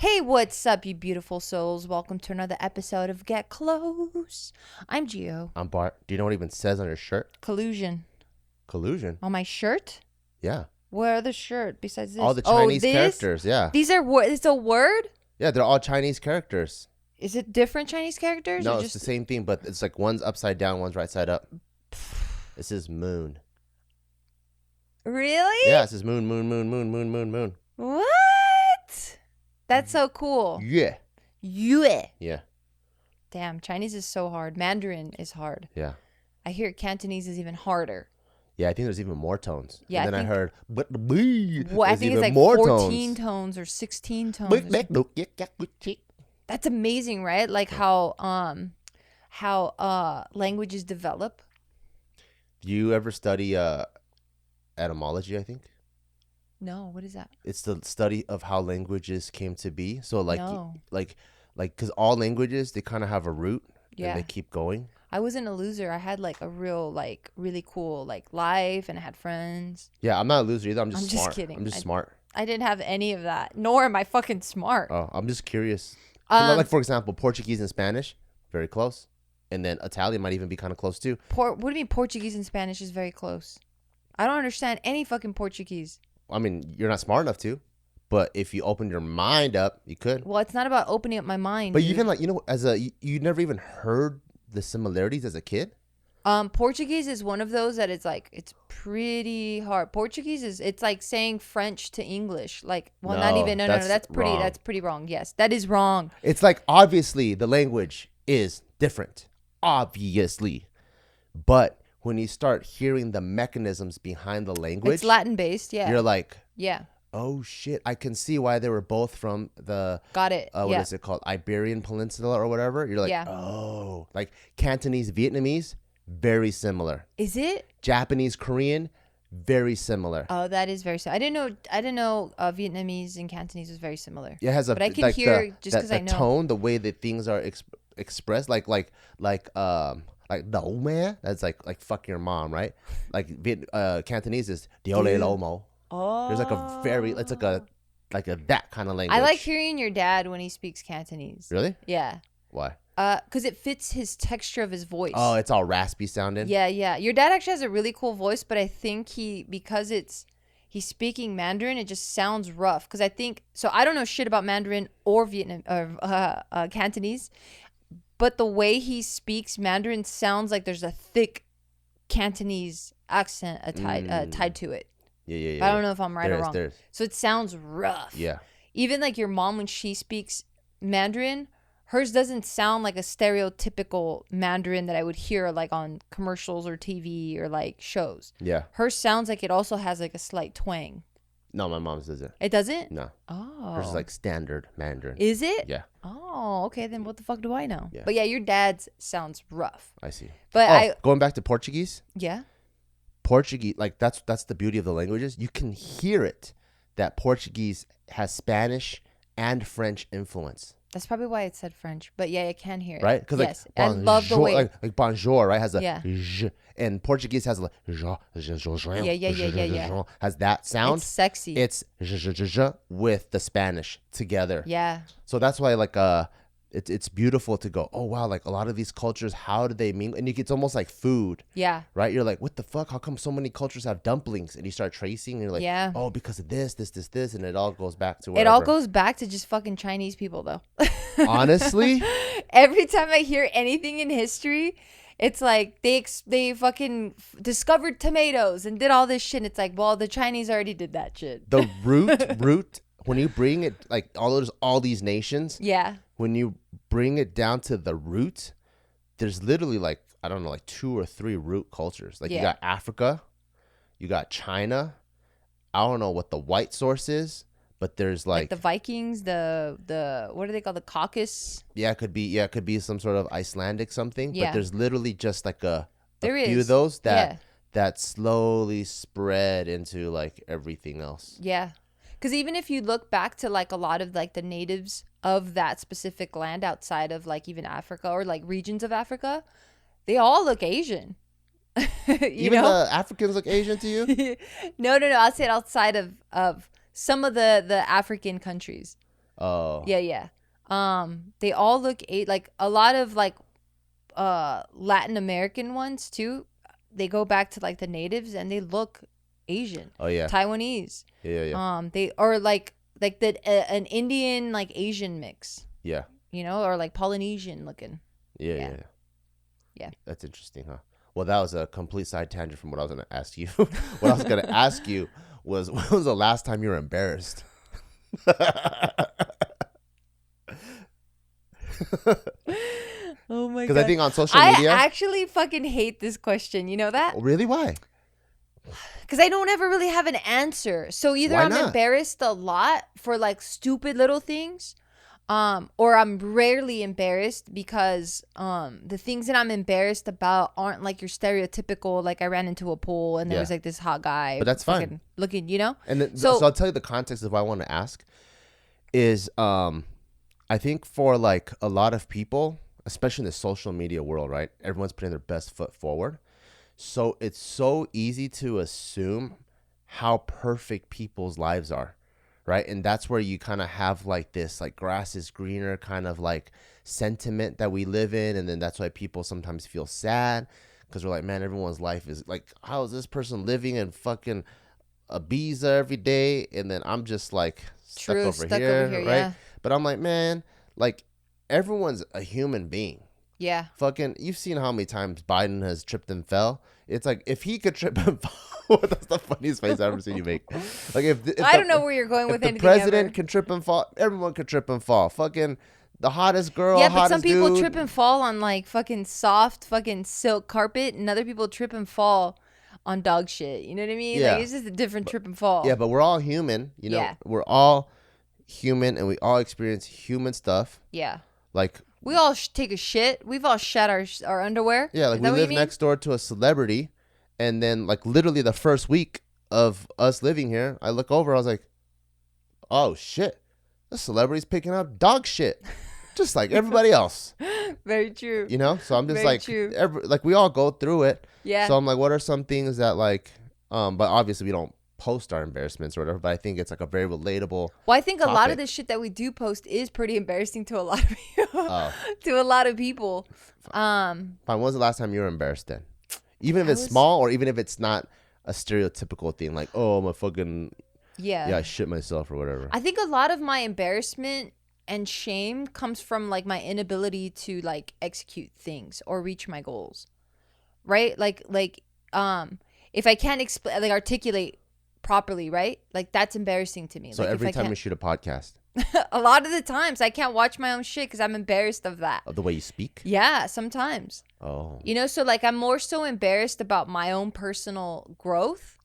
Hey, what's up, you beautiful souls? Welcome to another episode of Get Close. I'm Gio. I'm Bart. Do you know what it even says on your shirt? Collusion. Collusion? On my shirt? Yeah. What other shirt besides this? All the Chinese characters, yeah. These are it's a word? Yeah, they're all Chinese characters. Is it different Chinese characters? No, it's the same thing, but it's like one's upside down, one's right side up. This is moon. Really? Yeah, it says moon, moon, moon, moon, moon, moon, moon. What? That's so cool. Yeah. Yeah. Yeah. Damn, Chinese is so hard. Mandarin is hard. Yeah. I hear Cantonese is even harder. Yeah, I think there's even more tones. Yeah, and then I heard, I think it's like more 14 tones or 16 tones. That's amazing, right? Like how languages develop. Do you ever study etymology, I think? No, what is that? It's the study of how languages came to be. So like No. like because all languages, they kind of have a root and they keep going. I wasn't a loser. I had like a real really cool life, and I had friends. Yeah, I'm not a loser either. I'm just smart. Just kidding. I'm just smart. I didn't have any of that. Nor am I fucking smart. Oh, I'm just curious. Like for example, Portuguese and Spanish, very close. And then Italian might even be kind of close too. What do you mean Portuguese and Spanish is very close? I don't understand any fucking Portuguese. I mean, you're not smart enough to, but if you opened your mind up, you could. Well, it's not about opening up my mind. But dude. you can you never even heard the similarities as a kid? Portuguese is one of those that it's pretty hard. Portuguese it's like saying French to English. That's pretty wrong. Yes, that is wrong. It's like obviously the language is different. Obviously. But when you start hearing the mechanisms behind the language, it's Latin based, yeah. You're like, yeah. Oh shit! I can see why they were both from the got it. What is it called? Iberian Peninsula or whatever. You're like, oh, like Cantonese, Vietnamese, very similar. Is it? Japanese, Korean, very similar. Oh, that is very similar. I didn't know Vietnamese and Cantonese was very similar. Yeah, it has but I can hear just because I know the tone, the way that things are expressed, like no man, that's like fuck your mom, right? Like Cantonese is diole lomo. Oh, there's it's like a that kind of language. I like hearing your dad when he speaks Cantonese. Really? Yeah. Why? Because it fits his texture of his voice. Oh, it's all raspy sounding. Yeah. Your dad actually has a really cool voice, but I think because he's speaking Mandarin, it just sounds rough. Because I think so. I don't know shit about Mandarin or Cantonese. But the way he speaks Mandarin sounds like there's a thick Cantonese accent tied to it. Yeah. But I don't know if I'm right or wrong. There's. So it sounds rough. Yeah. Even like your mom, when she speaks Mandarin, hers doesn't sound like a stereotypical Mandarin that I would hear like on commercials or TV or like shows. Yeah. Hers sounds like it also has like a slight twang. No, my mom's doesn't. It doesn't? No. Oh. Hers is like standard Mandarin. Is it? Yeah. Oh, okay. Then what the fuck do I know? Yeah. But yeah, your dad's sounds rough. I see. But going back to Portuguese. Yeah. Portuguese, like that's the beauty of the languages. You can hear it that Portuguese has Spanish and French influence. That's probably why it said French. But yeah, I can hear it. Right? Because yes. I love the way like bonjour, right? Has a j, and Portuguese has like yeah. Has that sound. It's sexy. It's j with the Spanish together. Yeah. So that's why it's beautiful to go, oh wow, like a lot of these cultures, how do they mingle? And it's almost like food. Yeah. Right? You're like, what the fuck? How come so many cultures have dumplings? And you start tracing and you're like, oh, because of this, and it all goes back to wherever. It all goes back to just fucking Chinese people though. Honestly? Every time I hear anything in history, it's like they fucking discovered tomatoes and did all this shit. And it's like, well, the Chinese already did that shit. The root, when you bring it, like all these nations. Yeah. When you bring it down to the root, there's literally like, I don't know, like 2 or 3 root cultures. Like you got Africa, you got China. I don't know what the white source is, but there's like the Vikings, the what do they call the Caucasus? Yeah, it could be some sort of Icelandic something. Yeah. But there's literally just like a few is. of those that slowly spread into like everything else. Yeah. Because even if you look back to like a lot of like the natives of that specific land outside of like even Africa or like regions of Africa, they all look Asian. Even the Africans look Asian to you? No. I'll say it outside of some of the African countries. Oh. Yeah. They all look like a lot of like Latin American ones too. They go back to like the natives and they look Asian. Oh yeah. Taiwanese. Yeah. They are like the an Indian like Asian mix. Yeah. You know, or like Polynesian looking. Yeah. Yeah. That's interesting, huh? Well, that was a complete side tangent from what I was going to ask you. What I was going to ask you was, when was the last time you were embarrassed? Oh my god. Because I think on social media, I actually fucking hate this question. You know that? Really? Why? Because I don't ever really have an answer. So either Why I'm not? embarrassed a lot for like stupid little things, or I'm rarely embarrassed because the things that I'm embarrassed about aren't like your stereotypical, like I ran into a pool and there was like this hot guy. But that's fine. Looking, you know? And so I'll tell you the context of why I want to ask is I think for like a lot of people, especially in the social media world, right? Everyone's putting their best foot forward. So it's so easy to assume how perfect people's lives are, right? And that's where you kind of have like this like grass is greener kind of like sentiment that we live in. And then that's why people sometimes feel sad because we're like, man, everyone's life is like, how is this person living in fucking Ibiza every day? And then I'm just like stuck over here, right? Yeah. But I'm like, man, like everyone's a human being. Yeah. Fucking, you've seen how many times Biden has tripped and fell. It's like, if he could trip and fall, that's the funniest face I've ever seen you make. Like, if I don't know where you're going with the anything. president ever. can trip and fall, everyone could trip and fall. Fucking the hottest girl, yeah, but hottest some people dude. trip and fall on like fucking soft fucking silk carpet, and other people trip and fall on dog shit. You know what I mean? Yeah. Like it's just a different trip and fall. Yeah, but we're all human. You know, Yeah. we're all human, and we all experience human stuff. Yeah. Like, we all take a shit. We've all shat our underwear. yeah, like Is we that what you live mean? next door to a celebrity, and then like literally the first week of us living here, I look over, I was like, oh shit, the celebrity's picking up dog shit, just like everybody else. Very true. You know, so I'm just Very like, true. like we all go through it. Yeah. So I'm like, what are some things that like, but obviously we don't post our embarrassments or whatever. But I think it's like a very relatable. Well, I think a lot topic. of the shit that we do post is pretty embarrassing to a lot of people. Oh. To a lot of people. Fine. When was the last time you were embarrassed then? Even if it's was- small or even if it's not a stereotypical thing, like, oh, I'm a fucking, Yeah. I shit myself or whatever. I think a lot of my embarrassment and shame comes from like my inability to like execute things or reach my goals. Right? Like if I can't explain, like articulate properly, right? Like that's embarrassing to me. So like, every if I time you can't- shoot a podcast, a lot of the times I can't watch my own shit because I'm embarrassed of that. of the way you speak. Yeah, sometimes. Oh. You know, so like I'm more so embarrassed about my own personal growth.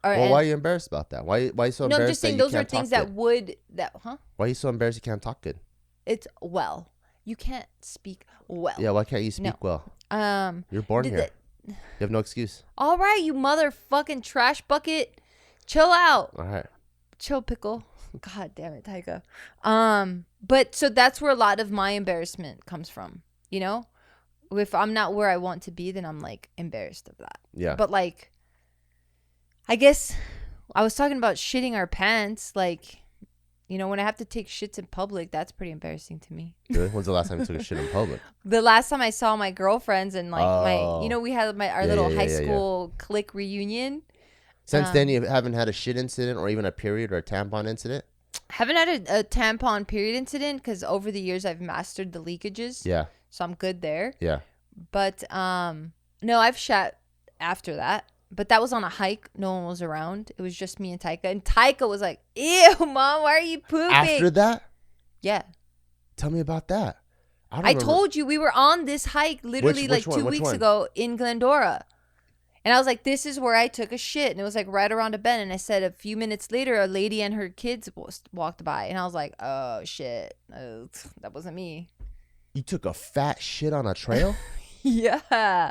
Well, why are you embarrassed about that? Why are you so No, embarrassed? I'm just saying that you those are can't things talk that good? would Why are you so embarrassed you can't talk good? It's you can't speak well. Yeah, why can't you speak No. well? You're born did here. You have no excuse. All right, you motherfucking trash bucket. Chill out. All right. Chill, pickle. God damn it, Taika. But so that's where a lot of my embarrassment comes from. You know, if I'm not where I want to be, then I'm like embarrassed of that. Yeah. But like, I guess I was talking about shitting our pants. Like, you know, when I have to take shits in public, that's pretty embarrassing to me. Really? When's the last time you took a shit in public? The last time I saw my girlfriends and like my, you know, we had our little high yeah. school clique reunion. Since then, you haven't had a shit incident or even a period or a tampon incident? Haven't had a tampon period incident because over the years I've mastered the leakages. Yeah. So I'm good there. Yeah. But no, I've shat after that. But that was on a hike. No one was around. It was just me and Taika. And Taika was like, ew, Mom, why are you pooping? After that? Yeah. Tell me about that. I told you we were on this hike literally Which like 2 weeks ago in Glendora. And I was like, this is where I took a shit. And it was like right around a bend. And I said a few minutes later, a lady and her kids walked by. And I was like, oh, shit. That wasn't me. You took a fat shit on a trail? Yeah.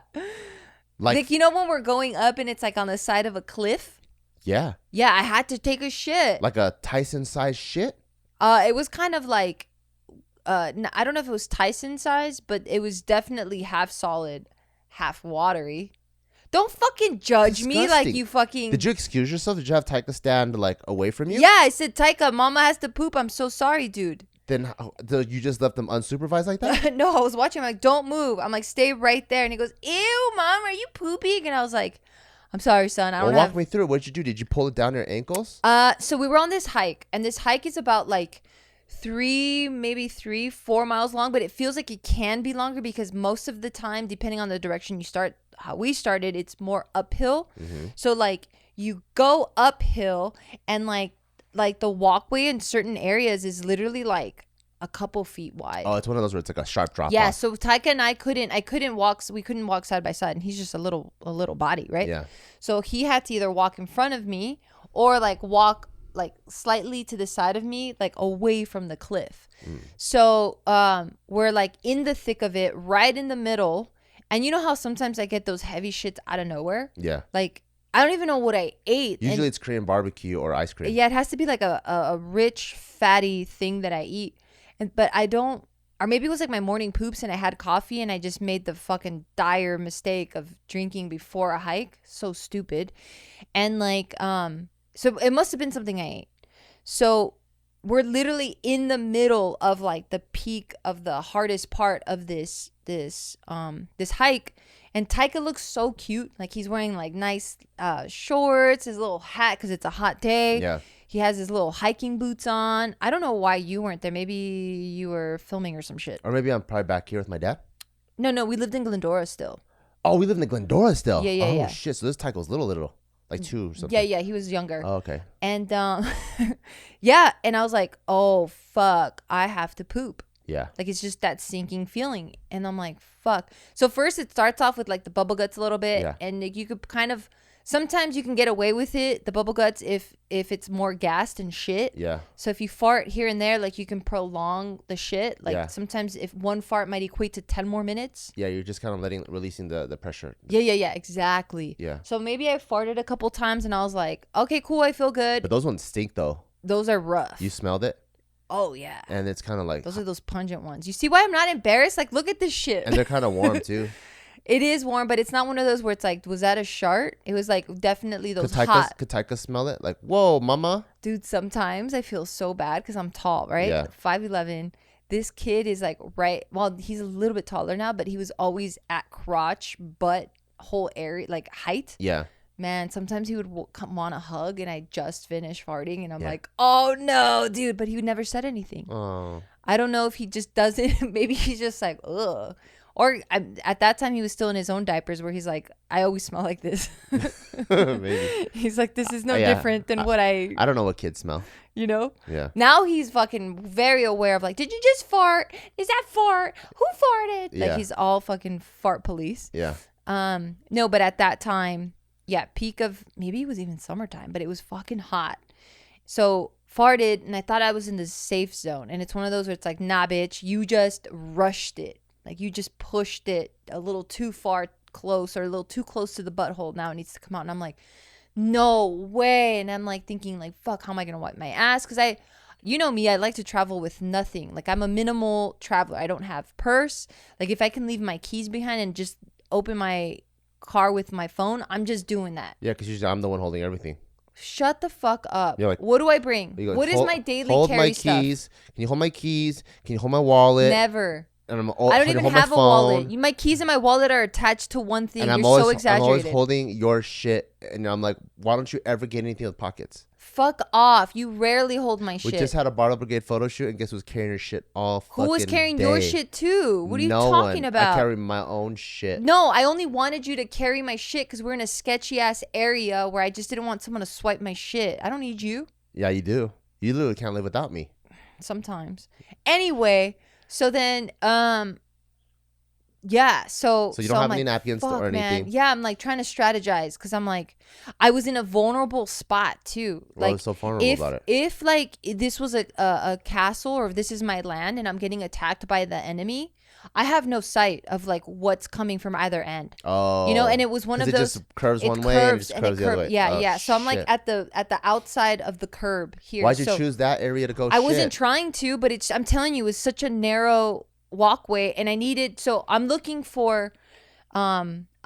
Like, you know when we're going up and it's like on the side of a cliff? yeah. Yeah, I had to take a shit. Like a Tyson-sized shit? It was kind of like, I don't know if it was Tyson size, but it was definitely half solid, half watery. Don't fucking judge me like Disgusting. you fucking. Did you excuse yourself? Did you have Taika stand like away from you? Yeah, I said, Taika, mama has to poop. I'm so sorry, dude. Then you just left them unsupervised like that? No, I was watching. I'm like, don't move. I'm like, stay right there. And he goes, ew, mom, are you pooping? And I was like, I'm sorry, son. I don't Walk me through it. What did you do? Did you pull it down your ankles? So we were on this hike, and this hike is about like 4 miles long, but it feels like it can be longer because most of the time, depending on the direction you start, how we started, it's more uphill. So like you go uphill, and like the walkway in certain areas is literally like a couple feet wide. Oh, it's one of those where it's like a sharp drop Yeah, off. so Taika and I couldn't walk. So we couldn't walk side by side, and he's just a little body, right? Yeah. So he had to either walk in front of me or like walk like slightly to the side of me, like away from the cliff. So we're like in the thick of it, right in the middle. And you know how sometimes I get those heavy shits out of nowhere? Yeah. Like I don't even know what I ate. Usually it's Korean barbecue or ice cream. Yeah, it has to be like a rich, fatty thing that I eat. But I don't, or maybe it was like my morning poops and I had coffee and I just made the fucking dire mistake of drinking before a hike. So stupid. And like, so it must have been something I ate. So we're literally in the middle of like the peak of the hardest part of this hike. And Taika looks so cute. Like he's wearing like nice shorts, his little hat because it's a hot day. Yeah. He has his little hiking boots on. I don't know why you weren't there. Maybe you were filming or some shit. Or maybe I'm probably back here with my dad. No, we lived in Glendora still. Oh, we live in the Glendora still. Yeah. Oh shit! So this Taika was little, like 2 or something. Yeah, he was younger. Oh, okay. And yeah, and I was like, oh fuck, I have to poop. Yeah. Like it's just that sinking feeling, and I'm like, fuck. So first it starts off with like the bubble guts a little bit, and like, you could kind of. Sometimes you can get away with it, the bubble guts, if it's more gassed and shit. Yeah. So if you fart here and there, like you can prolong the shit. Like sometimes if one fart might equate to 10 more minutes. Yeah, you're just kind of releasing the pressure. Yeah, exactly. Yeah. So maybe I farted a couple times and I was like, okay, cool, I feel good. But those ones stink though. Those are rough. You smelled it? Oh, yeah. And it's kind of like... Those are those pungent ones. You see why I'm not embarrassed? Like, look at this shit. And they're kind of warm too. It is warm, but it's not one of those where it's like, was that a shart? It was like definitely those hot. Could Taika smell it? Like, whoa, mama. Dude, sometimes I feel so bad because I'm tall, right? Yeah. 5'11". This kid is like he's a little bit taller now, but he was always at crotch, butt, whole area, like height. Yeah. Man, sometimes he would want a hug and I just finished farting and I'm like, oh no, dude. But he would never said anything. Oh. I don't know if he just doesn't. Maybe he's just like, ugh. Or at that time, he was still in his own diapers where he's like, I always smell like this. Maybe. He's like, this is no different than what I don't know what kids smell. You know? Yeah. Now he's fucking very aware of like, did you just fart? Is that fart? Who farted? Yeah. Like he's all fucking fart police. Yeah. No, but at that time, peak of, maybe it was even summertime, but it was fucking hot. So farted and I thought I was in the safe zone. And it's one of those where it's like, nah, bitch, you just rushed it. Like you just pushed it a little too far close or a little too close to the butthole. Now it needs to come out. And I'm like, no way. And I'm like thinking like, fuck, how am I going to wipe my ass? Because you know me, I like to travel with nothing. Like I'm a minimal traveler. I don't have purse. Like if I can leave my keys behind and just open my car with my phone, I'm just doing that. Yeah, because usually I'm the one holding everything. Shut the fuck up. Like, what do I bring? Like, what is my daily hold carry my stuff? keys. Can you hold my keys? Can you hold my wallet? Never. And I don't even have a wallet. My keys and my wallet are attached to one thing. And You're so exaggerated. I'm always holding your shit. And I'm like, why don't you ever get anything with pockets? Fuck off. You rarely hold my shit. We just had a Barbell Brigade photo shoot and guess who's carrying your shit all fucking Who was carrying day? your shit too? What are you talking about? I carry my own shit. No, I only wanted you to carry my shit because we're in a sketchy ass area where I just didn't want someone to swipe my shit. I don't need you. Yeah, you do. You literally can't live without me. Sometimes. Anyway, so then yeah, so you don't have any like, napkins or anything? Man. Yeah, I'm like trying to strategize because I'm like, I was in a vulnerable spot too. What like, was so vulnerable about it? If like this was a castle or if this is my land and I'm getting attacked by the enemy, I have no sight of like what's coming from either end. Oh, you know, and it was one of those. It just curves one way and it just curves the other way. Yeah, oh, yeah. So I'm like shit. at the outside of the curb here. Why'd you choose that area to go? I wasn't trying to, but I'm telling you, it was such a narrow walkway and I needed, so I'm looking for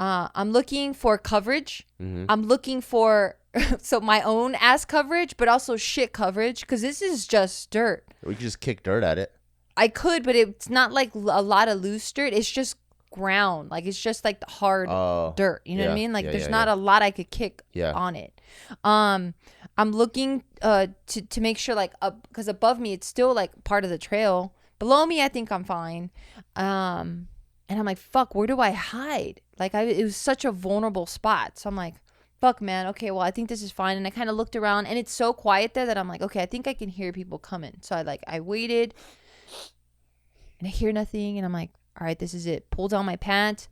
I'm looking for coverage. Mm-hmm. I'm looking for so my own ass coverage, but also shit coverage, because this is just dirt. We could just kick dirt at it. I could, but it's not like a lot of loose dirt. It's just ground. Like, it's just like the hard dirt. You know what I mean? Like, there's not a lot I could kick on it. I'm looking to make sure, like, up, because above me it's still like part of the trail. Below me, I think I'm fine. And I'm like, fuck, where do I hide? Like, it was such a vulnerable spot. So I'm like, fuck, man. Okay, well, I think this is fine. And I kind of looked around, and it's so quiet there that I'm like, okay, I think I can hear people coming. So I waited, and I hear nothing, and I'm like, all right, this is it. Pull down my pants.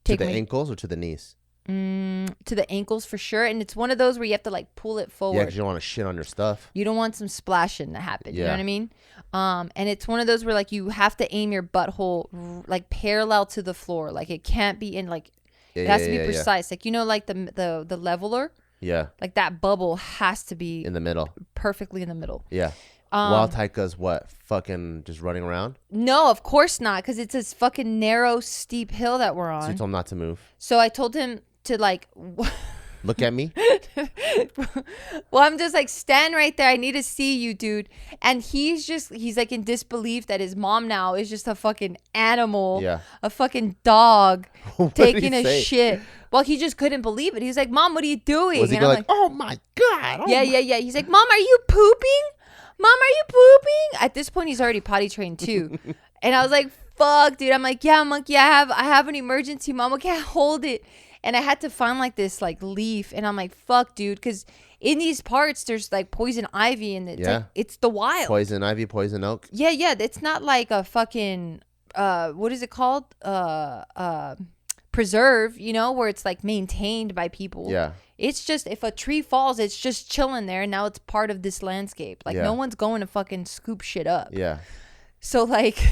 To the ankles or to the knees? To the ankles for sure. And it's one of those where you have to like pull it forward. Yeah, because you don't want to shit on your stuff. You don't want some splashing to happen. You know what I mean? And it's one of those where like you have to aim your butthole like parallel to the floor. Like, it can't be in like, it has to be precise. Like, you know, like the leveler. Yeah. Like, that bubble has to be in the middle. Perfectly in the middle. Yeah. While Taika's what? Fucking just running around? No, of course not. Because it's this fucking narrow, steep hill that we're on. So you told him not to move. So I told him to like... Look at me. Well, I'm just like, stand right there. I need to see you, dude. And he's like in disbelief that his mom now is just a fucking animal, a fucking dog taking a shit. Well, he just couldn't believe it. He was like, Mom, what are you doing? Was he like, oh my God. Oh yeah. He's like, Mom, are you pooping? Mom, are you pooping? At this point, he's already potty trained too. And I was like, fuck, dude. I'm like, yeah, monkey, I have an emergency, Mom. I can't hold it. And I had to find like this like leaf, and I'm like, fuck, dude, because in these parts there's like poison ivy, and it's like, it's the wild. Poison ivy, poison oak. Yeah. It's not like a fucking what is it called? Preserve, you know, where it's like maintained by people. Yeah. It's just, if a tree falls, it's just chilling there, and now it's part of this landscape. Like, no one's going to fucking scoop shit up. Yeah. So, like,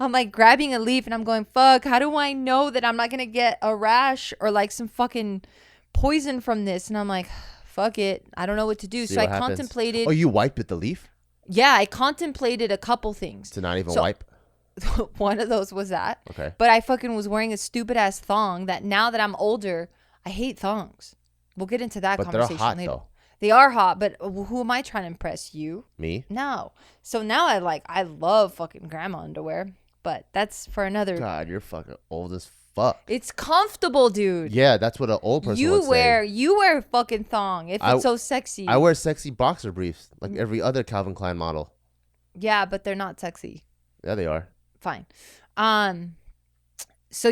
I'm, like, grabbing a leaf, and I'm going, fuck, how do I know that I'm not going to get a rash or, like, some fucking poison from this? And I'm like, fuck it. I don't know what to do. So I contemplated. Oh, you wiped with the leaf? Yeah, I contemplated a couple things. To not even wipe? One of those was that. Okay. But I fucking was wearing a stupid-ass thong that now that I'm older, I hate thongs. We'll get into that conversation they're hot, later. though. They are hot, but who am I trying to impress? You? Me? No. So now I love fucking grandma underwear, but that's for another. God, you're fucking old as fuck. It's comfortable, dude. Yeah, that's what an old person would say. You wear a fucking thong if it's so sexy. I wear sexy boxer briefs like every other Calvin Klein model. Yeah, but they're not sexy. Yeah, they are. Fine. So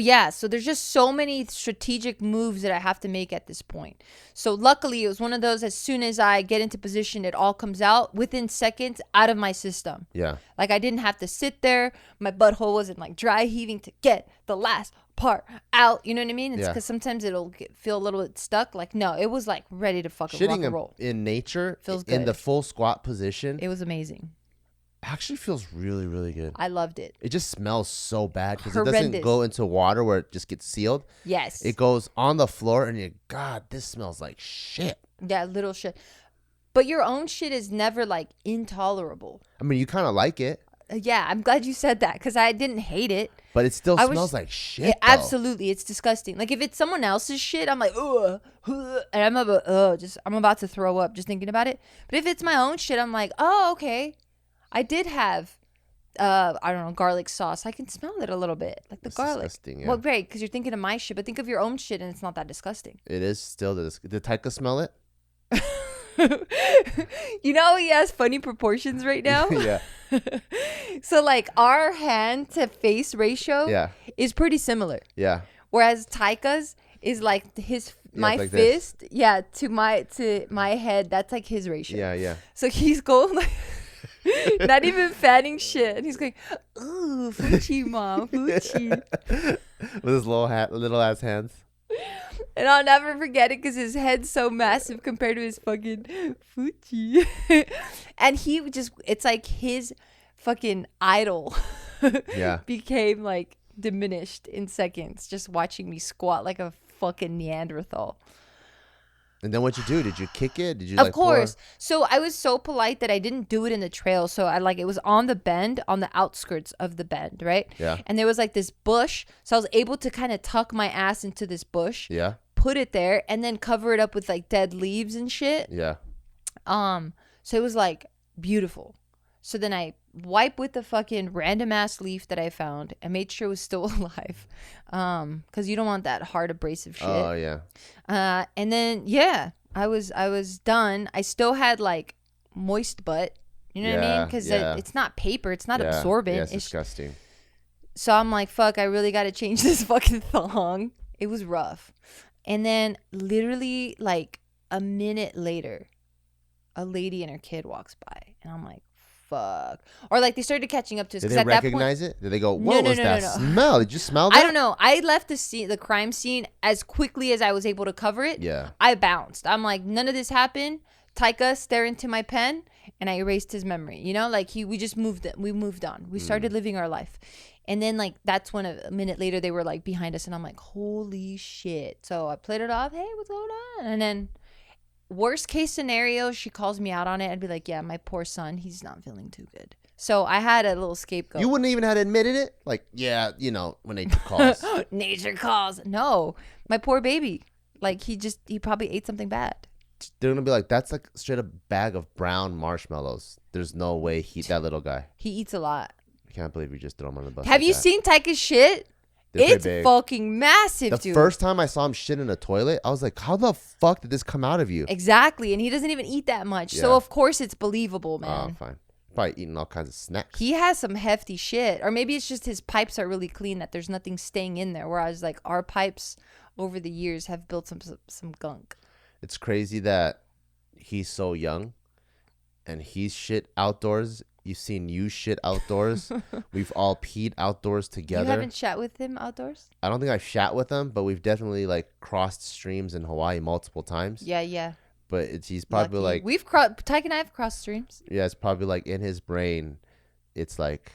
there's just so many strategic moves that I have to make at this point. So luckily it was one of those, as soon as I get into position, it all comes out within seconds out of my system. Yeah. Like, I didn't have to sit there. My butthole wasn't like dry heaving to get the last part out. You know what I mean? It's because sometimes it'll feel a little bit stuck. Like, no, it was like ready to fucking rock and roll. In nature, feels good. In the full squat position. It was amazing. Actually feels really, really good. I loved it. It just smells so bad because it doesn't go into water where it just gets sealed. Yes. It goes on the floor, and God, this smells like shit. Yeah, little shit. But your own shit is never like intolerable. I mean, you kind of like it. Yeah, I'm glad you said that, because I didn't hate it. But it still smells like shit. Absolutely, it's disgusting. Like, if it's someone else's shit, I'm like, ugh, and I'm about to throw up just thinking about it. But if it's my own shit, I'm like, oh, okay. I did have, I don't know, garlic sauce. I can smell it a little bit, like the garlic. Disgusting, yeah. Well, great, because you're thinking of my shit, but think of your own shit, and it's not that disgusting. It is still disgusting. Did Taika smell it? You know, he has funny proportions right now. Yeah. So, like, our hand to face ratio is pretty similar. Yeah. Whereas Taika's is like my like fist, to my head. That's like his ratio. Yeah, yeah. So he's going like. Not even fanning shit, and he's going, "Ooh, Fuchi, mom, Fuchi," with his little ass hands. And I'll never forget it because his head's so massive compared to his fucking Fuchi. And it's like his fucking idol. Became like diminished in seconds just watching me squat like a fucking Neanderthal. And then what'd you do? Did you kick it? Did you Of course. So I was so polite that I didn't do it in the trail. So I it was on the bend, on the outskirts of the bend, right? Yeah. And there was like this bush. So I was able to kind of tuck my ass into this bush. Yeah. Put it there and then cover it up with like dead leaves and shit. Yeah. So it was like beautiful. So then I wipe with the fucking random ass leaf that I found and made sure it was still alive. Because you don't want that hard abrasive shit. Oh yeah. And then I was done. I still had like moist butt. You know what I mean? Because it's not paper. It's not absorbent. Yeah, it's disgusting. So I'm like, fuck, I really got to change this fucking thong. It was rough. And then literally like a minute later, a lady and her kid walks by. And I'm like, fuck. Or like they started catching up to us. Did they recognize it? Did they go, what was that smell? Did you smell that? I don't know. I left the crime scene as quickly as I was able to cover it. Yeah. I bounced. I'm like, none of this happened. Taika stared into my pen and I erased his memory. You know, like we just moved it. We moved on. We started living our life. And then like that's when a minute later they were like behind us and I'm like, holy shit. So I played it off. Hey, what's going on? And then worst case scenario, she calls me out on it. I'd be like, yeah, my poor son, he's not feeling too good. So I had a little scapegoat. You wouldn't even have admitted it? Like, yeah, you know, when nature calls. Nature calls. No, my poor baby. Like he probably ate something bad. They're going to be like, that's like straight up bag of brown marshmallows. There's no way that little guy. He eats a lot. I can't believe you just threw him on the bus. Have you seen Taika's shit? It's fucking massive, dude. The first time I saw him shit in a toilet, I was like, how the fuck did this come out of you? Exactly. And he doesn't even eat that much. Yeah. So, of course, it's believable, man. Oh, fine. Probably eating all kinds of snacks. He has some hefty shit. Or maybe it's just his pipes are really clean, that there's nothing staying in there. Whereas, like, our pipes over the years have built some gunk. It's crazy that he's so young and he's shit outdoors. You've seen you shit outdoors. We've all peed outdoors together. You haven't shat with him outdoors? I don't think I've shat with him, but we've definitely like crossed streams in Hawaii multiple times. Yeah. But he's probably Lucky. like Tyke and I have crossed streams. Yeah, it's probably like in his brain, it's like,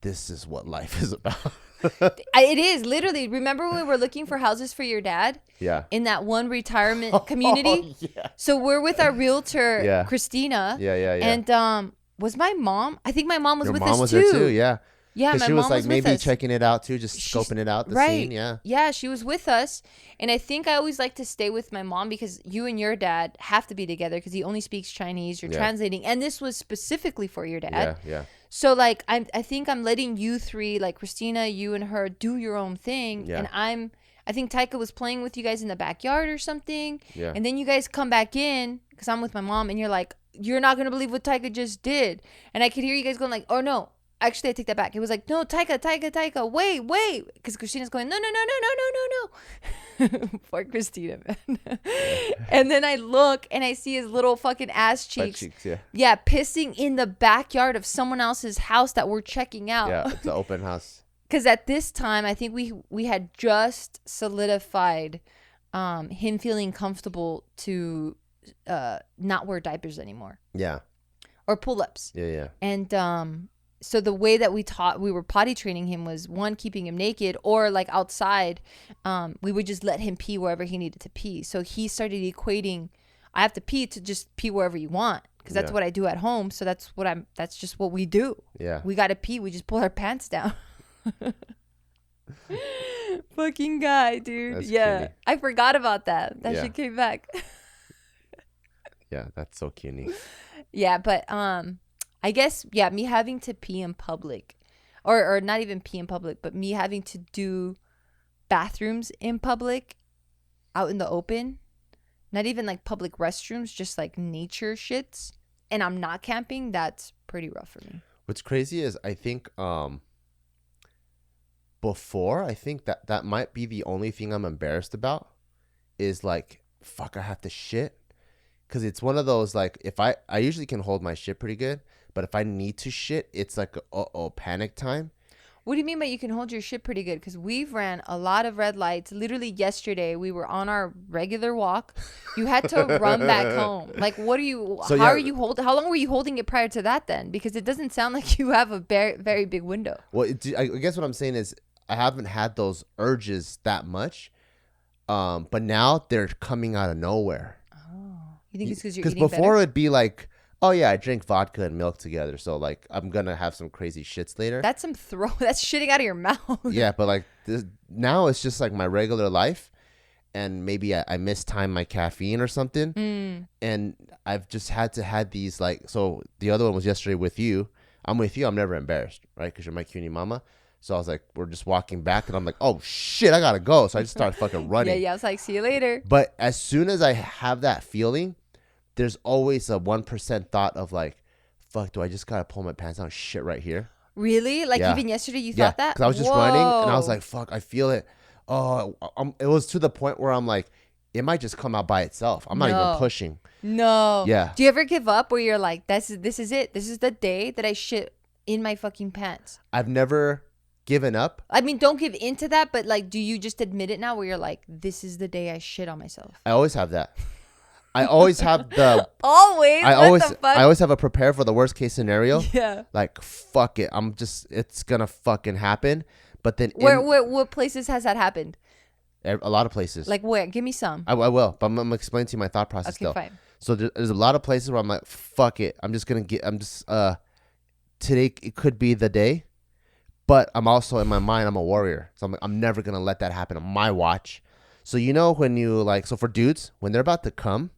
this is what life is about. It is literally. Remember when we were looking for houses for your dad? Yeah. In that one retirement community. Yeah. So we're with our realtor, Christina. Yeah. And was my mom? I think my mom was Your with mom us was too. There too. Yeah. Yeah, my she was mom like was maybe with us. checking it out too, just scoping it out the scene. Yeah. Yeah, she was with us, and I think I always like to stay with my mom because you and your dad have to be together because he only speaks Chinese. You're translating, and this was specifically for your dad. Yeah. So like I think I'm letting you three, like Christina, you and her, do your own thing, and I think Taika was playing with you guys in the backyard or something. Yeah. And then you guys come back in because I'm with my mom, and you're like, you're not gonna believe what Taika just did, and I could hear you guys going like, oh no. Actually, I take that back. It was like, no, Taika, wait. Because Christina's going, no. Poor Christina, man. And then I look and I see his little fucking ass cheeks. Butt cheeks, yeah, pissing in the backyard of someone else's house that we're checking out. Yeah, it's an open house. Because at this time, I think we had just solidified him feeling comfortable to not wear diapers anymore. Yeah. Or pull-ups. Yeah. And so the way that we were potty training him was, one, keeping him naked, or like outside, we would just let him pee wherever he needed to pee. So he started equating, I have to pee to just pee wherever you want, because that's what I do at home. So that's just what we do. Yeah. We got to pee. We just pull our pants down. Fucking guy, dude. That's yeah. cutie. I forgot about that. That shit came back. Yeah, that's so cutie. Yeah, but I guess, me having to pee in public, or not even pee in public, but me having to do bathrooms in public, out in the open, not even like public restrooms, just like nature shits, and I'm not camping, that's pretty rough for me. What's crazy is I think before, I think that might be the only thing I'm embarrassed about is like, fuck, I have to shit. Because it's one of those, like, if I usually can hold my shit pretty good, but if I need to shit, it's like, panic time. What do you mean by you can hold your shit pretty good? Because we've ran a lot of red lights. Literally yesterday, we were on our regular walk. You had to run back home. Like, what are you, So, how long were you holding it prior to that then? Because it doesn't sound like you have a very, very big window. Well, I guess what I'm saying is I haven't had those urges that much. But now they're coming out of nowhere. Oh, you think it's because you're Because eating before better? it'd be like, oh yeah, I drink vodka and milk together, so like I'm gonna have some crazy shits later. That's that's shitting out of your mouth. Yeah, but like now it's just like my regular life, and maybe I mistime my caffeine or something, and I've just had to had these like. So the other one was yesterday with you. I'm with you. I'm never embarrassed, right? Because you're my cutie mama. So I was like, we're just walking back, and I'm like, oh shit, I gotta go. So I just started fucking running. Yeah. I was like, see you later. But as soon as I have that feeling, there's always a 1% thought of like, fuck, do I just gotta pull my pants down? Shit, right here. Really? Like Yeah. even yesterday, you thought that? Because I was just running, and I was Whoa. like, fuck, I feel it. Oh, it was to the point where I'm like, it might just come out by itself. I'm not even pushing. No. Yeah. Do you ever give up where you're like, this is it. This is the day that I shit in my fucking pants? I've never given up. I mean, don't give into that, but like, do you just admit it now where you're like, this is the day I shit on myself? I always have that. I always have the. Always? I What always. the fuck? I always have a prepare for the worst case scenario. Yeah. Like fuck it. It's gonna fucking happen. But then What places has that happened? a lot of places. Like where? Give me some. I will, but I'm gonna explain to you my thought process Okay, though. fine. So there's a lot of places where I'm like, fuck it. I'm just today it could be the day, but I'm also in my mind, I'm a warrior. So I'm like, I'm never gonna let that happen on my watch. So you know when you like, so for dudes, when they're about to come,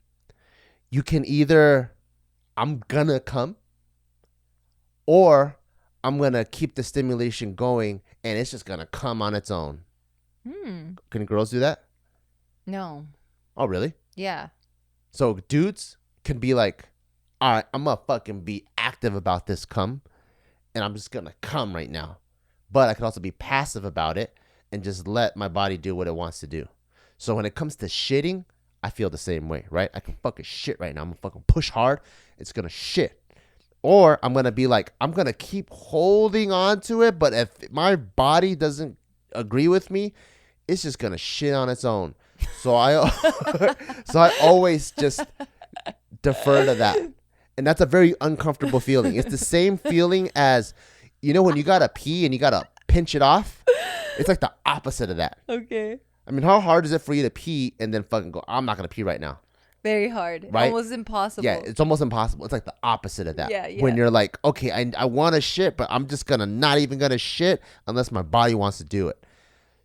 you can either, I'm gonna come, or I'm gonna keep the stimulation going and it's just gonna come on its own. Can girls do that? No. Oh, really? Yeah. So dudes can be like, all right, I'm gonna fucking be active about this come, and I'm just gonna come right now. But I can also be passive about it and just let my body do what it wants to do. So when it comes to shitting, I feel the same way, right? I can fucking shit right now. I'm gonna fucking push hard. It's gonna shit. Or I'm gonna be like, I'm gonna keep holding on to it, but if my body doesn't agree with me, it's just gonna shit on its own. So I always just defer to that. And that's a very uncomfortable feeling. It's the same feeling as, you know, when you gotta pee and you gotta pinch it off. It's like the opposite of that. Okay. I mean, how hard is it for you to pee and then fucking go, I'm not gonna pee right now? Very hard. Right? Almost impossible. Yeah, it's almost impossible. It's like the opposite of that. Yeah. When you're like, okay, I want to shit, but I'm just not even gonna shit unless my body wants to do it.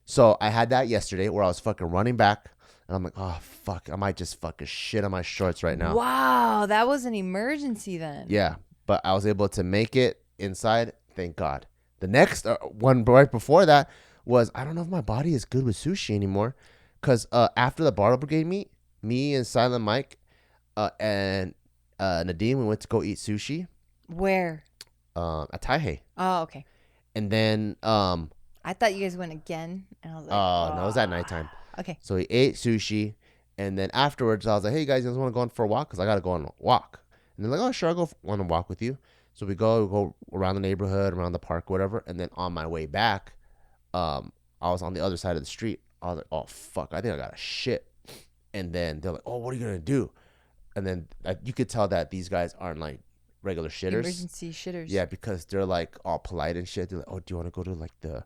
So I had that yesterday where I was fucking running back, and I'm like, oh fuck, I might just fucking shit on my shorts right now. Wow, that was an emergency then. Yeah, but I was able to make it inside. Thank God. The next one right before that was, I don't know if my body is good with sushi anymore, because after the Barbell Brigade meet, me and Silent Mike and Nadeem, we went to go eat sushi. Where? At Taihei. Oh, okay. And then I thought you guys went again, and I was like, oh no, it was at nighttime. Okay. So we ate sushi, and then afterwards I was like, hey guys, you guys want to go on for a walk? Because I got to go on a walk. And they're like, oh sure, I'll go on a walk with you. So we go around the neighborhood, around the park, whatever. And then on my way back, I was on the other side of the street. I was like, oh fuck, I think I got a shit. And then they're like, oh, what are you gonna do? And then you could tell that these guys aren't like regular shitters. Emergency shitters. Yeah, because they're like all polite and shit. They're like, oh, do you want to go to like the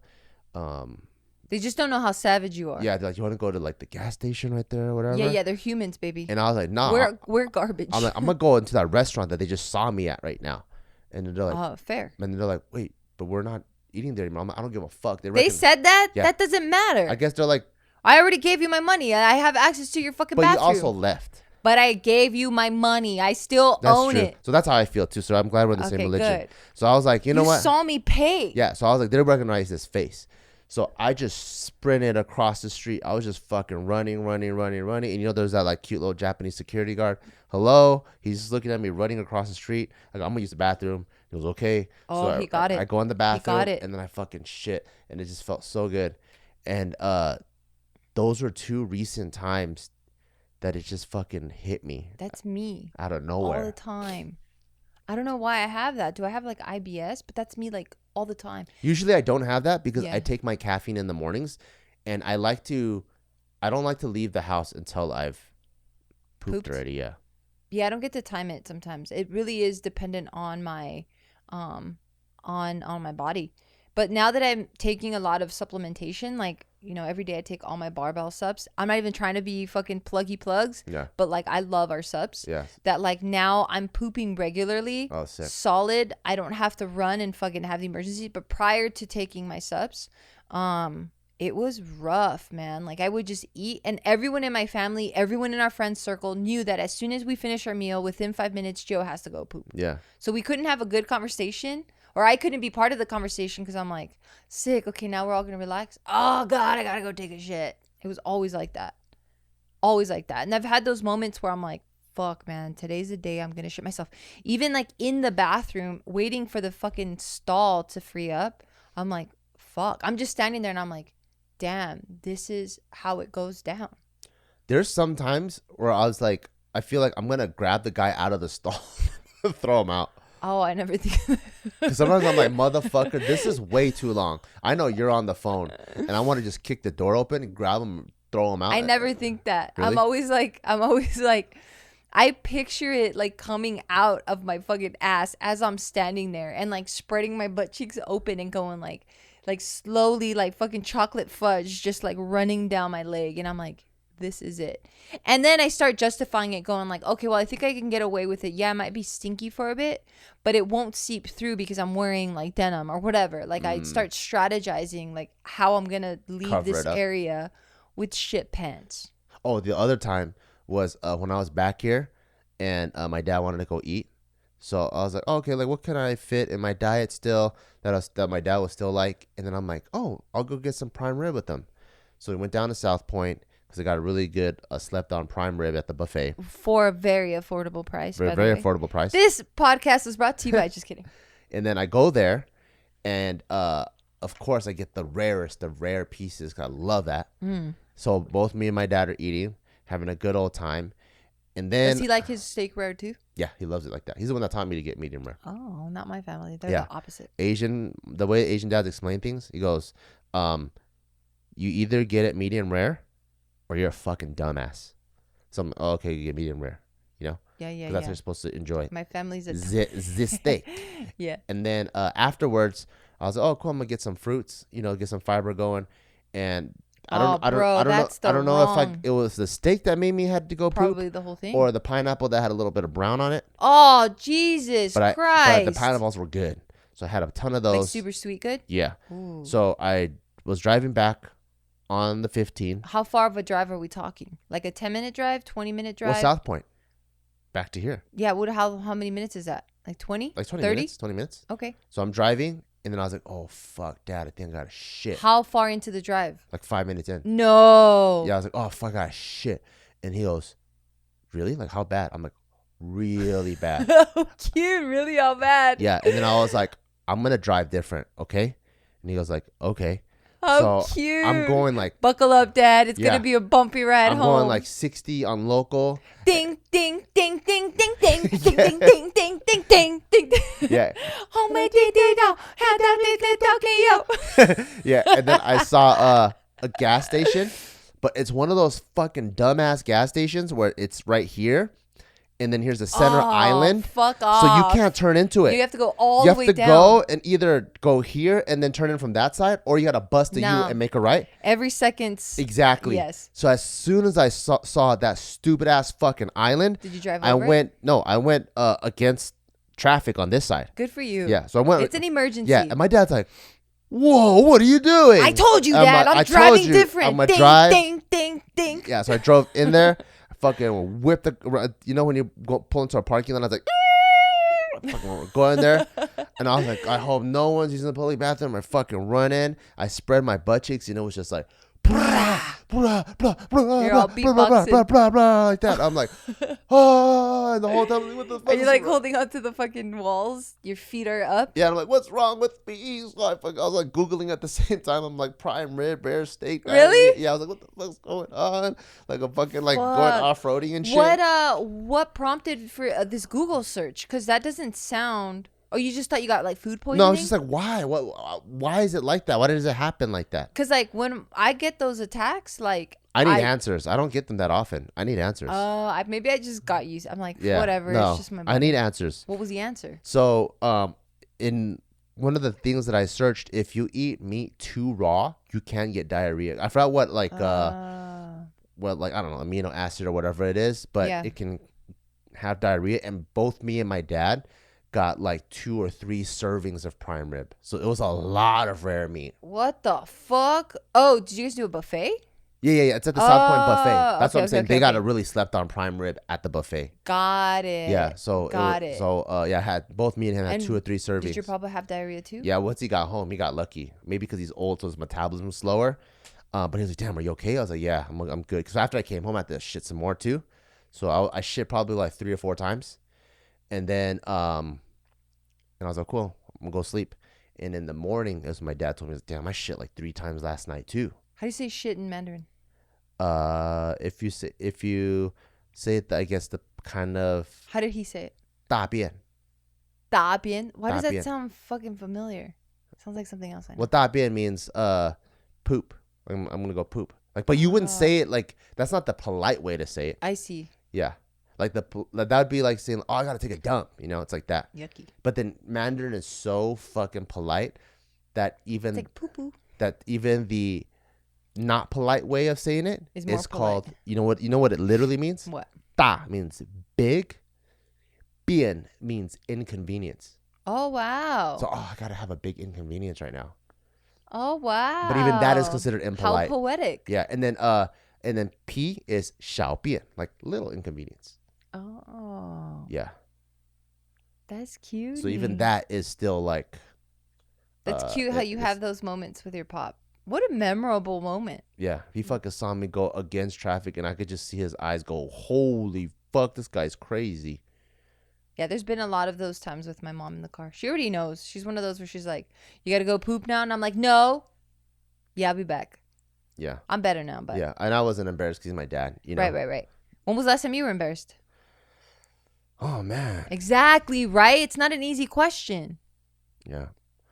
They just don't know how savage you are. yeah, they're like, you want to go to like the gas station right there or whatever? Yeah, they're humans, baby. And I was like, nah. We're garbage. I'm like, I'm gonna go into that restaurant that they just saw me at right now. And they're like, oh, fair. and they're like, wait, but we're not eating there anymore. I'm like, I don't give a fuck. They said that? Yeah. That doesn't matter. I guess they're like, I already gave you my money. I have access to your fucking but bathroom. you also left. But I gave you my money. I still That's own true. it. So that's how I feel too. So I'm glad we're the same religion. Good. So I was like, you know what? You saw me pay. Yeah. So I was like, they recognize this face. So I just sprinted across the street. I was just fucking running. And you know, there's that like cute little Japanese security guard. Hello. He's just looking at me running across the street. I go, I'm gonna use the bathroom. He goes, okay. Oh, so he got it. I go in the bathroom. He got it. And then I fucking shit. And it just felt so good. And those were two recent times that it just fucking hit me. That's me. Out of nowhere. All the time. I don't know why I have that. Do I have like IBS? But that's me like all the time. Usually I don't have that because Yeah. I take my caffeine in the mornings, and I don't like to leave the house until I've pooped already. Yeah. Yeah, I don't get to time it sometimes. It really is dependent on my on my body. But now that I'm taking a lot of supplementation, like every day I take all my barbell subs. I'm not even trying to be fucking pluggy plugs. Yeah. But like I love our subs. Yeah. That like now I'm pooping regularly. Oh, sick. Solid. I don't have to run and fucking have the emergency. But prior to taking my subs, it was rough, man. Like I would just eat, and everyone in my family, everyone in our friends circle knew that as soon as we finish our meal, within 5 minutes, Joe has to go poop. Yeah. So we couldn't have a good conversation. Or I couldn't be part of the conversation because I'm like, sick. Okay, now we're all going to relax. Oh, God, I got to go take a shit. It was always like that. Always like that. And I've had those moments where I'm like, fuck, man, today's the day I'm going to shit myself. Even like in the bathroom, waiting for the fucking stall to free up. I'm like, fuck. I'm just standing there and I'm like, damn, this is how it goes down. There's some times where I was like, I feel like I'm going to grab the guy out of the stall and throw him out. Oh, I never think. Because sometimes I'm like, motherfucker, this is way too long. I know you're on the phone, and I want to just kick the door open and grab him, throw him out. I never think that. Really? I'm always like, I picture it like coming out of my fucking ass as I'm standing there and like spreading my butt cheeks open and going like slowly, like fucking chocolate fudge, just like running down my leg, and I'm like, this is it. And then I start justifying it, going like, okay, well, I think I can get away with it. Yeah, it might be stinky for a bit, but it won't seep through because I'm wearing like denim or whatever. Like I start strategizing like how I'm gonna leave Cover this it up. area with shit pants. Oh, the other time was when I was back here, and my dad wanted to go eat. So I was like, oh, okay, like what can I fit in my diet still that my dad was still like? And then I'm like, oh, I'll go get some prime rib with them. So we went down to South Point, because I got a really good slept-on prime rib at the buffet. For a very affordable price. Very affordable price. This podcast is brought to you by, just kidding. And then I go there, and of course I get the rare pieces, because I love that. So both me and my dad are eating, having a good old time. And then, does he like his steak rare too? Yeah, he loves it like that. He's the one that taught me to get medium rare. Oh, not my family. They're the opposite. The way Asian dads explain things, he goes, you either get it medium rare, or you're a fucking dumbass. So I'm, oh, okay, you get medium rare, Yeah. Because that's what you're supposed to enjoy. My family's a this steak. Yeah. And then afterwards, I was like, oh, cool, I'm gonna get some fruits, get some fiber going. And I don't know if it was the steak that made me had to go probably poop, the whole thing, or the pineapple that had a little bit of brown on it. Oh, Jesus Christ! But the pineapples were good, so I had a ton of those. Like super sweet, good. Yeah. Ooh. So I was driving back on the 15. How far of a drive are we talking? Like a 10-minute drive, 20-minute drive? Well, South Point, back to here. Yeah. How many minutes is that? Like 20? Like 20 30? minutes. 20 minutes. Okay. So I'm driving, and then I was like, oh fuck, Dad, I think I got a shit. How far into the drive? Like 5 minutes in. No. Yeah, I was like, oh fuck, I got shit. And he goes, really? Like how bad? I'm like, really bad. Oh, cute. Really, how bad? Yeah. And then I was like, I'm gonna drive different, okay? And he goes like, okay. How so cute. I'm going like, buckle up, Dad. It's gonna be a bumpy ride home. I'm going like 60 on local. Ding, ding, ding, ding, ding, ding, ding, ding, ding, ding, ding, ding, ding. Yeah. Tokyo. Yeah. And then I saw a gas station, but it's one of those fucking dumbass gas stations where it's right here, and then here's the center island. Fuck off. So you can't turn into it. You have to go all the way down. You have to go and either go here and then turn in from that side, or you got to bust a U and make a right. Every second's. Exactly. Yes. So as soon as I saw that stupid ass fucking island, did you drive over it? I went against traffic on this side. Good for you. Yeah. So I went. It's an emergency. Yeah. And my dad's like, whoa, what are you doing? I told you, Dad. I'm driving different. I'm going to drive. Ding, ding, ding. Yeah. So I drove in there. Fucking whip the, when you pull into a parking lot, I was like, fucking go in there, and I was like, I hope no one's using the public bathroom. I fucking run in. I spread my butt cheeks, it was just like, blah, blah, blah, blah, you're all beatboxing. blah, blah, blah, like that. I'm like, oh, and the whole time, what the fuck? Are you like holding onto the fucking walls? Your feet are up? Yeah, I'm like, what's wrong with me? So I was like Googling at the same time. I'm like, prime rib, rare steak. Really? Yeah, I was like, what the fuck's going on? Like a fucking going off-roading and shit. What prompted for this Google search? Because that doesn't sound. Oh, you just thought you got like food poisoning? No, I was just like, why? Why is it like that? Why does it happen like that? Because like when I get those attacks, like I need answers. I don't get them that often. I need answers. Maybe I just got used. I'm like, whatever. No, it's just my body. I need answers. What was the answer? So, in one of the things that I searched, if you eat meat too raw, you can get diarrhea. I forgot what like I don't know, amino acid or whatever it is, but it can have diarrhea. And both me and my dad got like 2 or 3 servings of prime rib. So it was a lot of rare meat. What the fuck? Oh, did you guys do a buffet? Yeah. It's at the South Point buffet. That's what I'm saying. They got a really slept on prime rib at the buffet. Got it. Yeah. So had both me and him had 2 or 3 servings. Did your papa have diarrhea too? Yeah. Once he got home, he got lucky. Maybe because he's old, so his metabolism was slower. But he was like, "Damn, are you okay?" I was like, "Yeah, I'm good." Because after I came home, I had to shit some more too. So I shit probably like 3 or 4 times, and then and I was like, "Cool, I'm gonna go sleep." And in the morning, as my dad told me, "Damn, I shit like 3 times last night too." How do you say shit in Mandarin? If you say it, I guess the kind of. How did he say it? 大便. 大便? Why does that 大便. sound fucking familiar? It sounds like something else I know. Well, 大便 means poop. I'm gonna go poop. Like, but you wouldn't say it like that's not the polite way to say it. I see. Yeah, like that would be like saying, "Oh, I gotta take a dump." You know, it's like that. Yucky. But then Mandarin is so fucking polite that even it's like poo poo. That even the not polite way of saying it is called. You know what it literally means? What? Da means big. Bien means inconvenience. Oh wow. So I gotta have a big inconvenience right now. Oh wow. But even that is considered impolite. How poetic. Yeah, and then P is 小便, like little inconvenience. Oh. Yeah. That's cute. So even that is still like. That's cute how you have those moments with your pop. What a memorable moment. Yeah, he fucking saw me go against traffic, and I could just see his eyes go, "Holy fuck, this guy's crazy." Yeah, there's been a lot of those times with my mom in the car. She already knows. She's one of those where she's like, "You got to go poop now?" And I'm like, "No." Yeah, I'll be back. Yeah. I'm better now, but. Yeah, and I wasn't embarrassed because he's my dad, you know? Right. When was the last time you were embarrassed? Oh, man. Exactly, right? It's not an easy question. Yeah.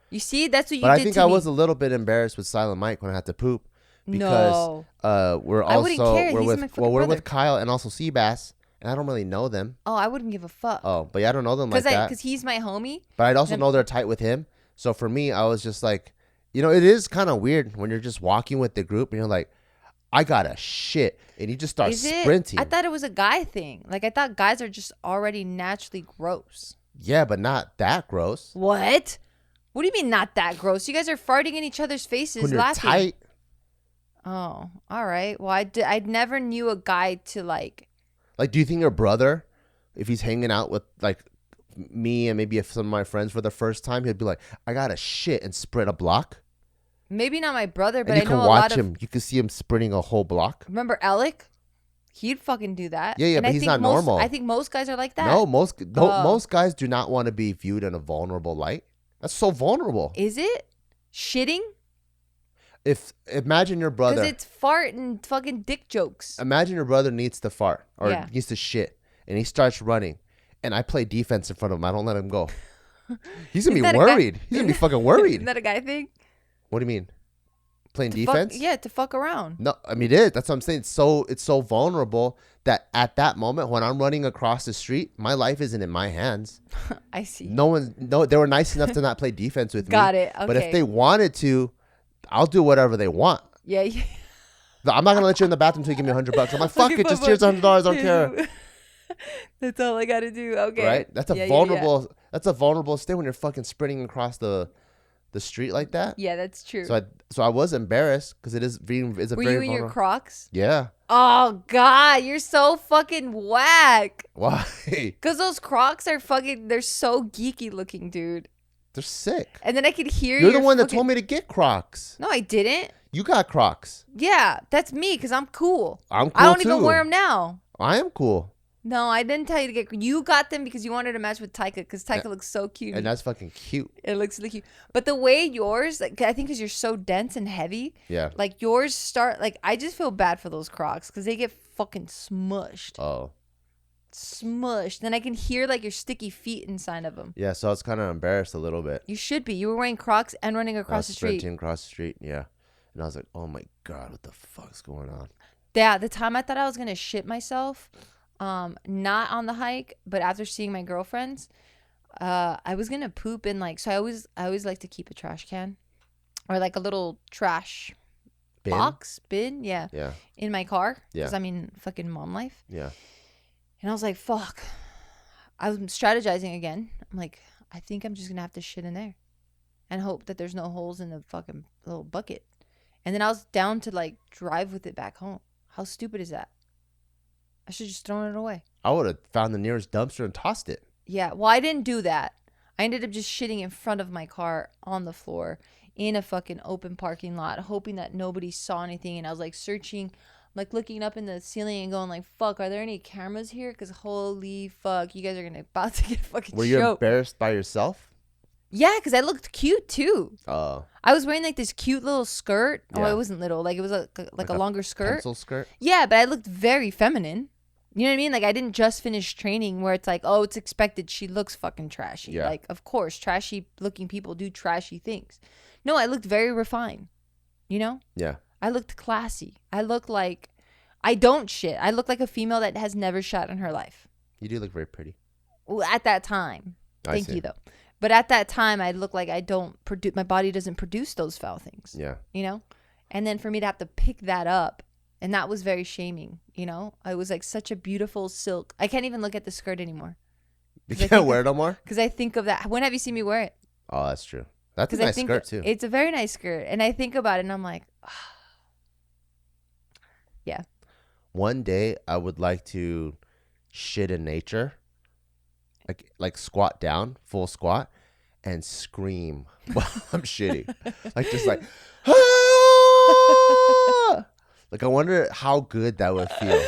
You see, that's what you did to me. But I think I was a little bit embarrassed with Silent Mike when I had to poop. Because we're I wouldn't also, care. we're with Kyle and also Seabass. And I don't really know them. Oh, I wouldn't give a fuck. Oh, but yeah, I don't know them like that. Because he's my homie. But I'd also know they're tight with him. So for me, I was just like, it is kind of weird when you're just walking with the group and you're like, I gotta shit. And you just start sprinting. I thought it was a guy thing. Like, I thought guys are just already naturally gross. Yeah, but not that gross. What? What do you mean not that gross? You guys are farting in each other's faces when you're laughing. Tight. Oh, all right. Well, I never knew a guy to like. Like, do you think your brother, if he's hanging out with, like, me and maybe some of my friends for the first time, he'd be like, I gotta shit and sprint a block? Maybe not my brother, but and I know a lot of... You can see him sprinting a whole block. Remember Alec? He'd fucking do that. Yeah, but he's not normal. I think most guys are like that. No, most guys do not want to be viewed in a vulnerable light. That's so vulnerable. Is it? Shitting? Imagine your brother. Because it's fart and fucking dick jokes. Imagine your brother needs to fart or needs to shit, and he starts running, and I play defense in front of him. I don't let him go. He's gonna be worried. He's gonna be fucking worried. Isn't that a guy thing? What do you mean? Playing defense? To fuck around. No, I mean it is. That's what I'm saying. It's so vulnerable that at that moment when I'm running across the street, my life isn't in my hands. I see. They were nice enough to not play defense with me. Got it. Okay. But if they wanted to, I'll do whatever they want. Yeah. I'm not gonna let you in the bathroom until you give me $100. I'm like, fuck it, just here's $100. I don't care. That's all I gotta do. Okay. Right? That's a vulnerable. That's a vulnerable state when you're fucking sprinting across the street like that. Yeah, that's true. So I was embarrassed because it's a Were very. Were you in your Crocs? Yeah. Oh God, you're so fucking whack. Why? Because those Crocs are fucking. They're so geeky looking, dude. They're sick. And then I could hear You're the one that told me to get Crocs. No, I didn't. You got Crocs. Yeah, that's me because I'm cool. I'm cool I don't too. even wear them now. I am cool. No, I didn't tell you to get. You got them because you wanted to match with Taika because Taika looks so cute. And that's fucking cute. It looks really cute. But the way yours, like, I think because you're so dense and heavy. Yeah. Like yours start, like, I just feel bad for those Crocs because they get fucking smushed. Oh. Smushed. Then I can hear like your sticky feet inside of them. Yeah, so I was kind of embarrassed a little bit. You should be. You were wearing Crocs and running across the street. Sprinting across the street, yeah. And I was like, oh my God, what the fuck's going on? Yeah, the time I thought I was going to shit myself, not on the hike, but after seeing my girlfriends, I was gonna poop in like, so I always like to keep a trash can or like a little trash bin, yeah, in my car, because I mean, fucking mom life. Yeah. And I was like, fuck. I was strategizing again. I'm like, I think I'm just gonna have to shit in there and hope that there's no holes in the fucking little bucket. And then I was down to like drive with it back home. How stupid is that? I should just thrown it away. I would have found the nearest dumpster and tossed it. Yeah, well, I didn't do that. I ended up just shitting in front of my car on the floor in a fucking open parking lot, hoping that nobody saw anything. And I was like searching, like looking up in the ceiling and going like, fuck, are there any cameras here? Because holy fuck, you guys are gonna about to get fucking Were you embarrassed by yourself? Yeah, because I looked cute too. Oh. I was wearing like this cute little skirt. Yeah. Oh, it wasn't little. Like it was like a longer skirt. Pencil skirt? Yeah, but I looked very feminine. You know what I mean? Like I didn't just finish training where it's like, oh, it's expected. She looks fucking trashy. Yeah. Like, of course, trashy looking people do trashy things. No, I looked very refined. You know? Yeah. I looked classy. I look like I don't shit. I look like a female that has never shot in her life. You do look very pretty. Well, at that time. Thank you, though. But at that time, I look like I don't produce, my body doesn't produce those foul things. Yeah. You know? And then for me to have to pick that up, and that was very shaming, you know? I was like such a beautiful silk. I can't even look at the skirt anymore. You can't wear it no more? Because I think of that. When have you seen me wear it? Oh, that's true. That's a nice skirt, too. It's a very nice skirt. And I think about it, and I'm like, oh. Yeah. One day, I would like to shit in nature. Like squat down, full squat, and scream while I'm shitting. Like just like, ah! Like I wonder how good that would feel.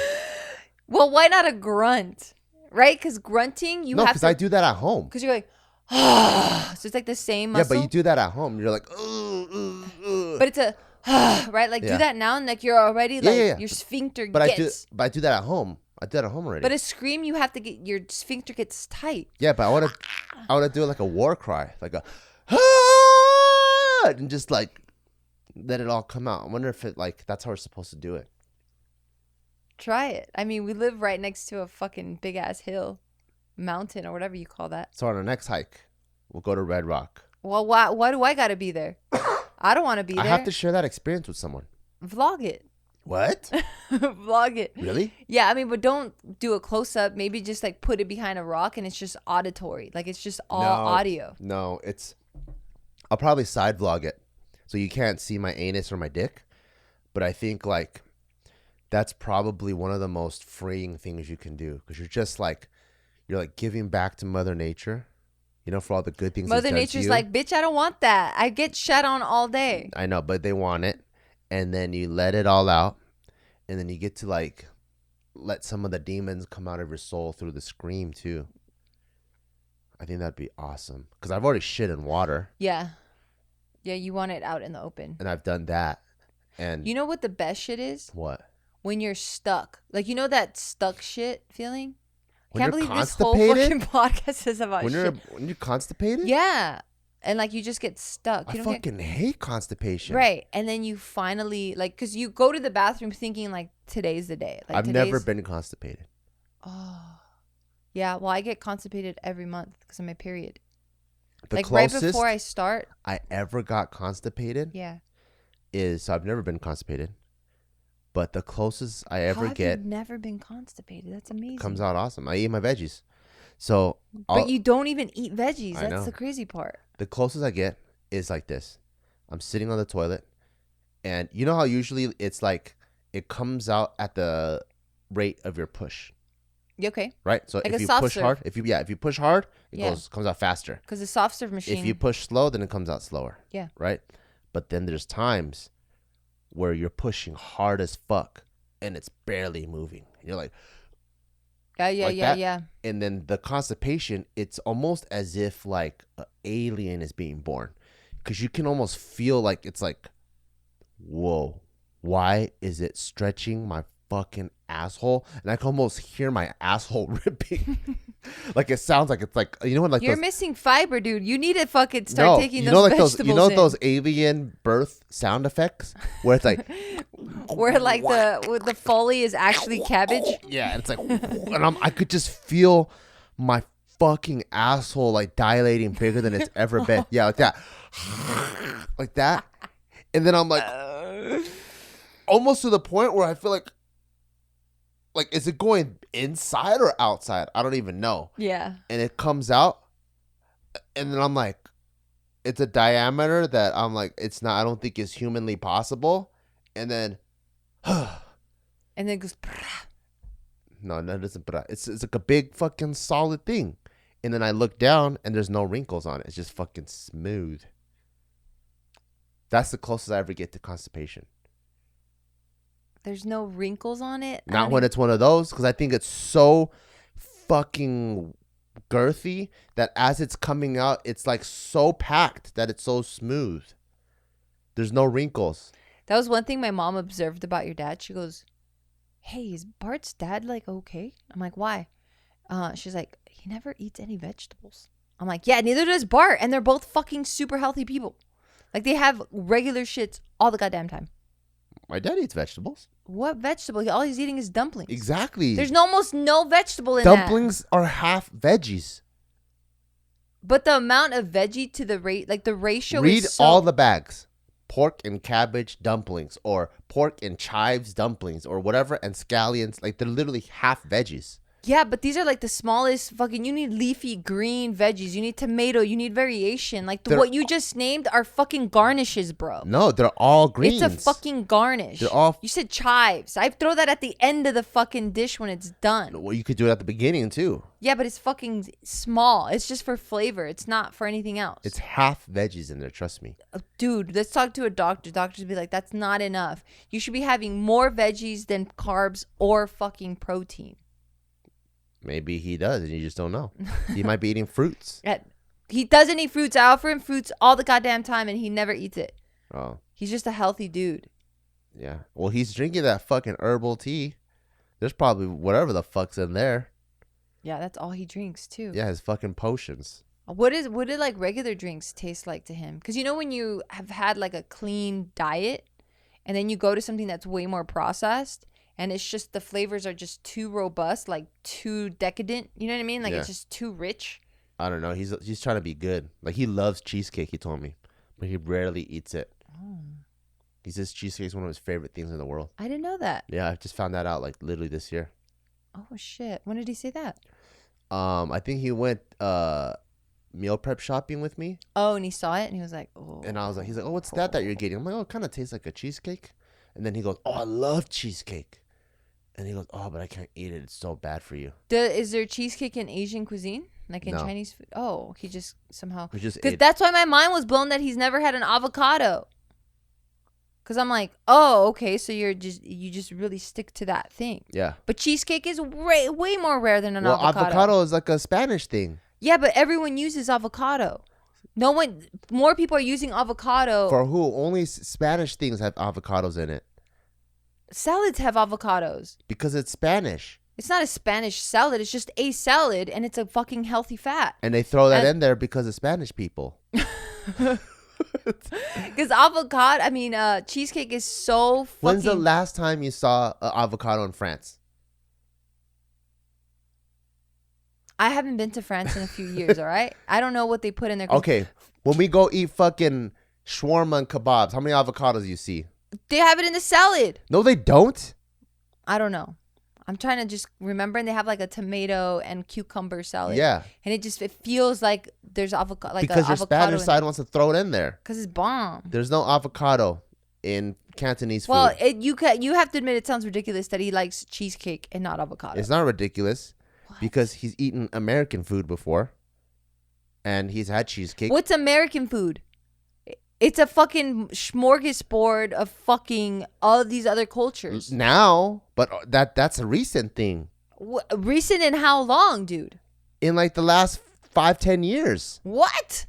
Well, why not a grunt? Right? Because grunting, you have to. No, because I do that at home. Because you're like, ah. So it's like the same muscle. Yeah, but you do that at home. You're like, But it's a, right? Like do that now and like you're already like, your sphincter gets. But I do that at home. I did it at home already. But a scream, you have to get, your sphincter gets tight. Yeah, but I want to do it like a war cry. Like a, ah! And just like, let it all come out. I wonder if it like, that's how we're supposed to do it. Try it. I mean, we live right next to a fucking big ass hill, mountain, or whatever you call that. So on our next hike, we'll go to Red Rock. Well, why do I got to be there? I don't want to be there. I have to share that experience with someone. Vlog it. What? Vlog it. Really? Yeah, I mean, but don't do a close up. Maybe just like put it behind a rock and it's just auditory. Like it's just all audio. No, I'll probably side vlog it. So you can't see my anus or my dick. But I think like that's probably one of the most freeing things you can do. Because you're like giving back to Mother Nature. You know, for all the good things Mother Nature's like, bitch, I don't want that. I get shat on all day. I know, but they want it. And then you let it all out. And then you get to like let some of the demons come out of your soul through the scream too. I think that'd be awesome. Because I've already shit in water. Yeah. Yeah, you want it out in the open. And I've done that. And you know what the best shit is? What? When you're stuck. Like, you know that stuck shit feeling? When Can't you're believe this whole fucking podcast is about shit. When you're constipated? Yeah. And like you just get stuck. I fucking hate constipation. Right. And then you finally like, because you go to the bathroom thinking like today's the day. Like, I've never been constipated. Oh. Yeah. Well, I get constipated every month because of my period. The like closest right before I start. I ever got constipated. Yeah. So I've never been constipated. But the closest I ever get. I've never been constipated. That's amazing. Comes out awesome. I eat my veggies. So. But you don't even eat veggies. That's the crazy part. The closest I get is like this. I'm sitting on the toilet. And you know how usually it's like it comes out at the rate of your push. Okay. Right? So like if you push hard, if you push hard, it comes out faster. Because the soft serve machine. If you push slow, then it comes out slower. Yeah. Right? But then there's times where you're pushing hard as fuck and it's barely moving. You're like, yeah. And then the constipation, it's almost as if like an alien is being born, because you can almost feel like it's like, whoa, why is it stretching my fucking asshole? And I can almost hear my asshole ripping. Like it sounds like it's like, you know what, like you're missing fiber, dude. You need to fucking start taking those vegetables. Those alien birth sound effects where it's like where like the Foley is actually cabbage. Yeah, and it's like, and I could just feel my fucking asshole like dilating bigger than it's ever been. Yeah, like that. Like that. And then I'm like, almost to the point where I feel like, is it going inside or outside? I don't even know. Yeah. And it comes out. And then I'm like, it's a diameter that I'm like, it's not, I don't think is humanly possible. And then, and then it goes, no, it doesn't. It's like a big fucking solid thing. And then I look down and there's no wrinkles on it. It's just fucking smooth. That's the closest I ever get to constipation. There's no wrinkles on it? Not when it's one of those, because I think it's so fucking girthy that as it's coming out, it's like so packed that it's so smooth. There's no wrinkles. That was one thing my mom observed about your dad. She goes, hey, is Bart's dad like okay? I'm like, why? She's like, he never eats any vegetables. I'm like, yeah, neither does Bart. And they're both fucking super healthy people. Like, they have regular shits all the goddamn time. My dad eats vegetables. What vegetable? All he's eating is dumplings. Exactly. There's almost no vegetable in Dumplings are half veggies. But the amount of veggie to the rate, like the ratio Read is so... all the bags. Pork and cabbage dumplings, or pork and chives dumplings, or whatever, and scallions. Like, they're literally half veggies. Yeah, but these are like the smallest fucking... You need leafy green veggies. You need tomato. You need variation. Like, what you just named are fucking garnishes, bro. No, they're all greens. It's a fucking garnish. They're all... You said chives. I throw that at the end of the fucking dish when it's done. Well, you could do it at the beginning, too. Yeah, but it's fucking small. It's just for flavor. It's not for anything else. It's half veggies in there, trust me. Dude, let's talk to a doctor. Doctors be like, that's not enough. You should be having more veggies than carbs or fucking protein. Maybe he does, and you just don't know. He might be eating fruits. He doesn't eat fruits. I offer him fruits all the goddamn time, and he never eats it. Oh. He's just a healthy dude. Yeah. Well, he's drinking that fucking herbal tea. There's probably whatever the fuck's in there. Yeah, that's all he drinks, too. Yeah, his fucking potions. What did like regular drinks taste like to him? Because you know when you have had like a clean diet, and then you go to something that's way more processed, and it's just the flavors are just too robust, like too decadent. You know what I mean? Like It's just too rich. I don't know. He's trying to be good. Like, he loves cheesecake, he told me. But he rarely eats it. Oh. He says cheesecake is one of his favorite things in the world. I didn't know that. Yeah, I just found that out like literally this year. Oh, shit. When did he say that? I think he went meal prep shopping with me. Oh, and he saw it and he was like, oh. And I was like, he's like, oh, what's that you're getting? I'm like, oh, it kind of tastes like a cheesecake. And then he goes, oh, I love cheesecake. And he goes, oh, but I can't eat it. It's so bad for you. Is there cheesecake in Asian cuisine? Like in No. Chinese food? Oh, he just somehow. Because that's why my mind was blown that he's never had an avocado. Because I'm like, oh, okay, so you just really stick to that thing. Yeah. But cheesecake is way more rare than an avocado. Avocado is like a Spanish thing. Yeah, but everyone uses avocado. More people are using avocado. For who? Only Spanish things have avocados in it. Salads have avocados. Because it's Spanish. It's not a Spanish salad. It's just a salad, and it's a fucking healthy fat. And they throw that in there because of Spanish people. Because cheesecake is so fucking... When's the last time you saw an avocado in France? I haven't been to France in a few years, all right? I don't know what they put in there. Okay, when we go eat fucking shawarma and kebabs, how many avocados do you see? They have it in the salad. No, they don't. I don't know. I'm trying to just remember, and they have like a tomato and cucumber salad. Yeah. And it feels like there's avocado. Like because your Spanish side wants to throw it in there. Because it's bomb. There's no avocado in Cantonese food. Well, you have to admit it sounds ridiculous that he likes cheesecake and not avocado. It's not ridiculous because he's eaten American food before, and he's had cheesecake. What's American food? It's a fucking smorgasbord of fucking all of these other cultures. Now, but that's a recent thing. Recent in how long, dude? In like the last 5-10 years. What?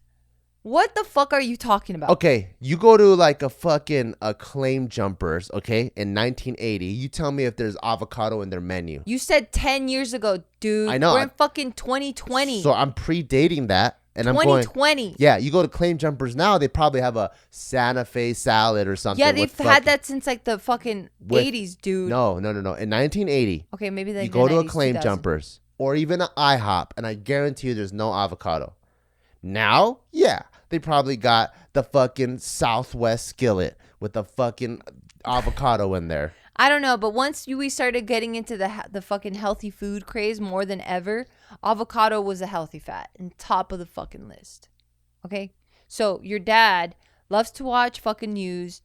What the fuck are you talking about? Okay, you go to like a fucking Acclaim Jumpers, okay, in 1980. You tell me if there's avocado in their menu. You said 10 years ago, dude. I know. We're in fucking 2020. So I'm predating that. And 2020. Yeah, you go to Claim Jumpers now, they probably have a Santa Fe salad or something. Yeah, they've had that since like the fucking 80s, dude. No. In 1980, okay, maybe you go to a Claim Jumpers, or even an IHOP, and I guarantee you there's no avocado. Now, yeah, they probably got the fucking Southwest skillet with the fucking avocado in there. I don't know, but once we started getting into the fucking healthy food craze more than ever, avocado was a healthy fat and top of the fucking list. Okay? So your dad loves to watch fucking news,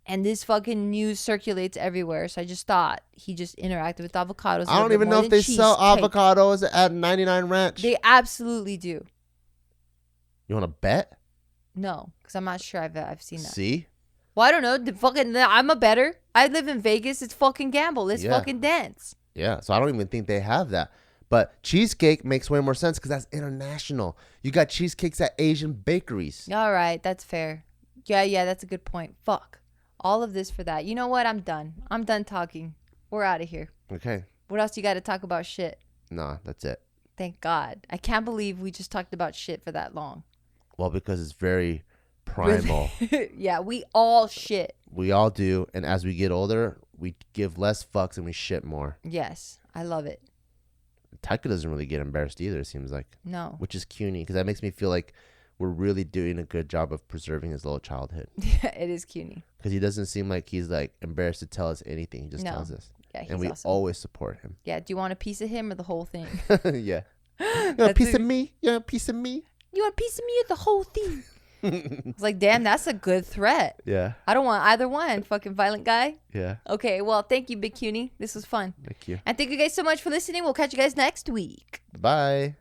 and this fucking news circulates everywhere. So I just thought he just interacted with avocados. I don't even know if they sell avocados at 99 Ranch. They absolutely do. You want to bet? No, because I'm not sure I've seen that. See? Well, I don't know. I'm a bettor. I live in Vegas. It's fucking gamble. It's fucking dance. Yeah, so I don't even think they have that. But cheesecake makes way more sense because that's international. You got cheesecakes at Asian bakeries. All right, that's fair. Yeah, that's a good point. Fuck. All of this for that. You know what? I'm done. I'm done talking. We're out of here. Okay. What else you got to talk about shit? Nah, that's it. Thank God. I can't believe we just talked about shit for that long. Well, because it's very primal. Yeah, we all shit. We all do. And as we get older, we give less fucks and we shit more. Yes, I love it. Taika doesn't really get embarrassed either, it seems like. No. Which is CUNY, because that makes me feel like we're really doing a good job of preserving his little childhood. Yeah, it is CUNY. Because he doesn't seem like he's like embarrassed to tell us anything. He just tells us. Yeah, he's and we awesome. always support him. Yeah, do you want a piece of him or the whole thing? Yeah. You want a piece of me? You want a piece of me? You want a piece of me or the whole thing? It's like, damn, that's a good threat. Yeah. I don't want either one, fucking violent guy. Yeah. Okay, well, thank you, Big CUNY. This was fun. Thank you. And thank you guys so much for listening. We'll catch you guys next week. Bye.